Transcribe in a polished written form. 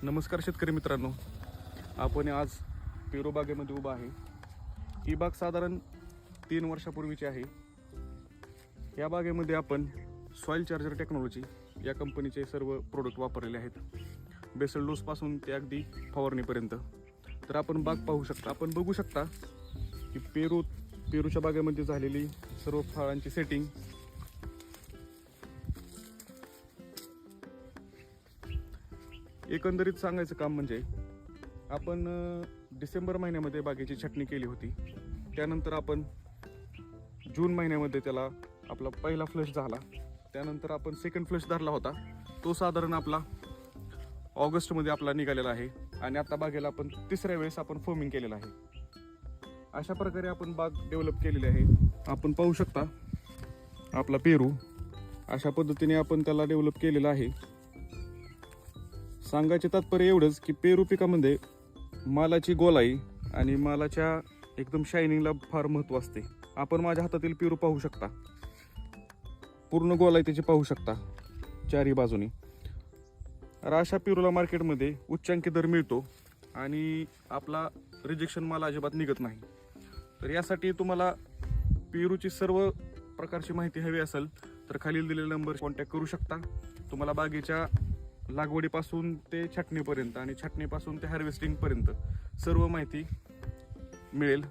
नमस्कार शेतकरी मित्रांनो, आपण आज पेरू बागेमध्ये उभा आहे. ही बाग साधारण 3 वर्षापूर्वीची आहे. या बागेमध्ये आपण सॉइल चार्जर टेक्नॉलॉजी या कंपनीचे सर्व प्रोडक्ट वापरलेले आहेत, बेसल डोस पासून ते अगदी फवारणीपर्यंत. तर आपण बाग पाहू शकता, आपण बघू शकता की पेरूच्या बागेमध्ये झालेली सर्व फळांची सेटिंग. एकंदरीत सांगायचं काम म्हणजे आपण डिसेंबर महिन्यामध्ये बागेची छाटणी केली होती. त्यानंतर आपण जून महिन्यामध्ये त्याला आपला पहिला फ्लश झाला. त्यानंतर आपण सेकंड फ्लश धरला होता, तो साधारण आपला ऑगस्टमध्ये आपला निघालेला आहे. आणि आता बागेला आपण तिसऱ्या वेळेस आपण फोमिंग केलेलं आहे. अशा प्रकारे आपण बाग डेव्हलप केलेली आहे. आपण पाहू शकता आपला पेरू अशा पद्धतीने आपण त्याला डेव्हलप केलेला आहे. सांगायचे तात्पर्य एवढंच की पेरू पिकामध्ये मालाची गोलाई आणि मालाच्या एकदम शायनिंगला फार महत्त्व असते. आपण माझ्या हातातील पेरू पाहू शकता, पूर्ण गोलाई त्याची पाहू शकता चारही बाजूनी. अशा पेरूला मार्केटमध्ये उच्चांकी दर मिळतो आणि आपला रिजेक्शन माल अजिबात निघत नाही. तर यासाठी तुम्हाला पेरूची सर्व प्रकारची माहिती हवी असेल तर खालील दिलेल्या नंबर कॉन्टॅक्ट करू शकता. तुम्हाला बागेच्या लागवडीपासून ते छाटणीपर्यंत आणि छाटणीपासून ते हार्वेस्टिंगपर्यंत सर्व माहिती मिळेल.